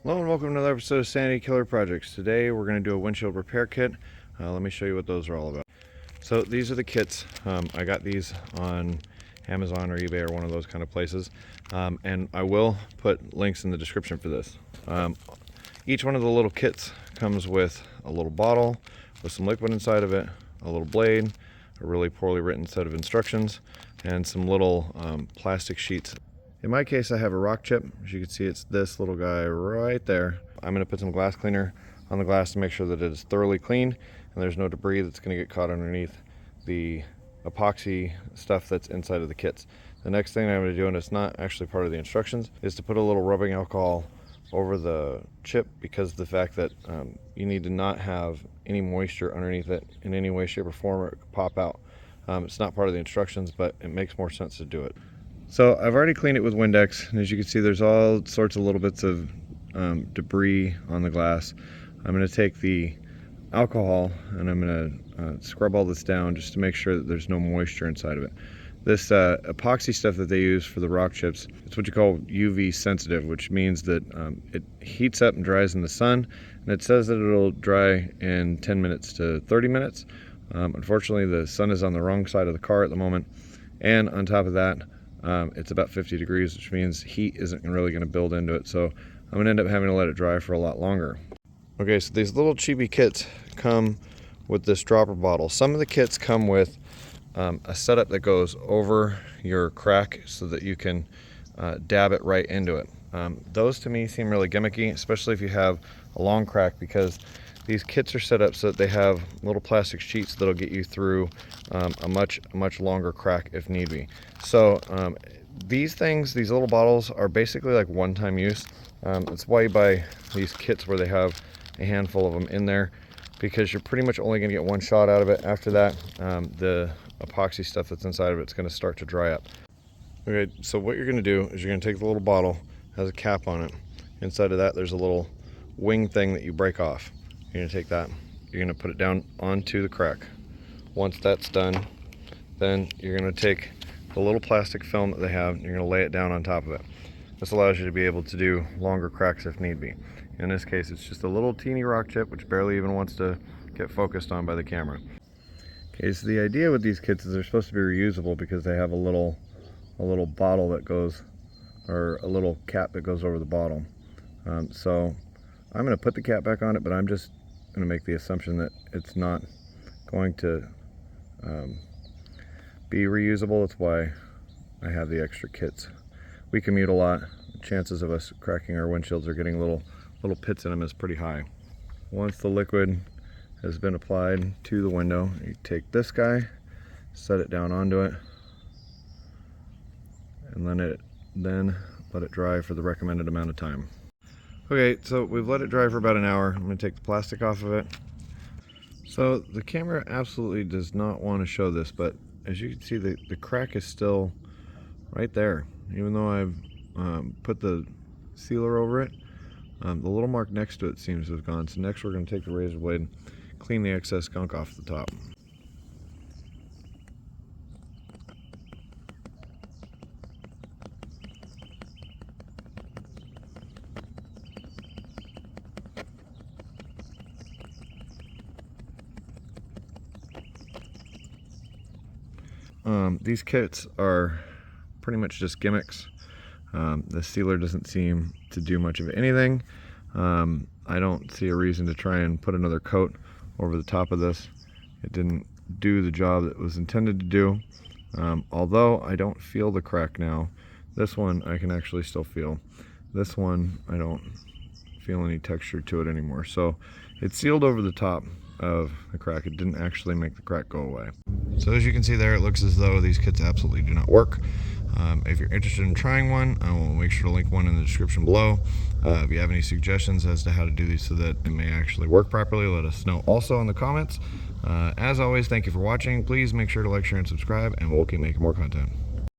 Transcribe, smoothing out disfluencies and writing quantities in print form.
Hello and welcome to another episode of Sanity Killer Projects. Today we're going to do a windshield repair kit. Let me show you what those are all about. So these are the kits. I got these on Amazon or eBay or one of those kind of places. And I will put links in the description for this. Each one of the little kits comes with a little bottle with some liquid inside of it, a little blade, a really poorly written set of instructions, and some little plastic sheets. In my case, I have a rock chip. As you can see, it's this little guy right there. I'm gonna put some glass cleaner on the glass to make sure that it is thoroughly clean and there's no debris that's gonna get caught underneath the epoxy stuff that's inside of the kits. The next thing I'm gonna do, and it's not actually part of the instructions, is to put a little rubbing alcohol over the chip because of the fact that you need to not have any moisture underneath it in any way, shape, or form, or it could pop out. It's not part of the instructions, but it makes more sense to do it. So I've already cleaned it with Windex, and as you can see, there's all sorts of little bits of debris on the glass. I'm going to take the alcohol and I'm going to scrub all this down just to make sure that there's no moisture inside of it. This epoxy stuff that they use for the rock chips, it's what you call UV sensitive, which means that it heats up and dries in the sun, and it says that it'll dry in 10 minutes to 30 minutes. Unfortunately, the sun is on the wrong side of the car at the moment, and on top of that, it's about 50 degrees, which means heat isn't really going to build into it, so I'm going to end up having to let it dry for a lot longer. Okay, so these little chibi kits come with this dropper bottle. Some of the kits come with a setup that goes over your crack so that you can dab it right into it. Those to me seem really gimmicky, especially if you have a long crack, because these kits are set up so that they have little plastic sheets that'll get you through a much longer crack if need be. So these little bottles are basically like one-time use. That's why you buy these kits where they have a handful of them in there, because you're pretty much only going to get one shot out of it. After that, the epoxy stuff that's inside of it is going to start to dry up. Okay, so what you're going to do is you're going to take the little bottle, has a cap on it. Inside of that, there's a little wing thing that you break off. You're going to take that, you're going to put it down onto the crack. Once that's done, then you're going to take the little plastic film that they have, and you're going to lay it down on top of it. This allows you to be able to do longer cracks if need be. In this case, it's just a little teeny rock chip which barely even wants to get focused on by the camera. Okay, so the idea with these kits is they're supposed to be reusable because they have a little bottle that goes, or a little cap that goes over the bottle. So I'm going to put the cap back on it, but I'm just going to make the assumption that it's not going to be reusable. That's why I have the extra kits. We commute a lot. Chances of us cracking our windshields or getting little pits in them is pretty high. Once the liquid has been applied to the window, you take this guy, set it down onto it, and then let it dry for the recommended amount of time. Okay, so we've let it dry for about an hour. I'm going to take the plastic off of it. So the camera absolutely does not want to show this, but as you can see, the crack is still right there. Even though I've put the sealer over it, the little mark next to it seems to have gone. So next we're going to take the razor blade and clean the excess gunk off the top. These kits are pretty much just gimmicks. The sealer doesn't seem to do much of anything. I don't see a reason to try and put another coat over the top of this. It didn't do the job that it was intended to do. Although I don't feel the crack now. This one I can actually still feel. This one I don't feel any texture to it anymore. So it's sealed over the top of the crack. It didn't actually make the crack go away. So as you can see there, it looks as though these kits absolutely do not work. If you're interested in trying one, I will make sure to link one in the description below. If you have any suggestions as to how to do these so that it may actually work properly, let us know also in the comments. As always, thank you for watching. Please make sure to like, share, and subscribe, and we'll keep making more content.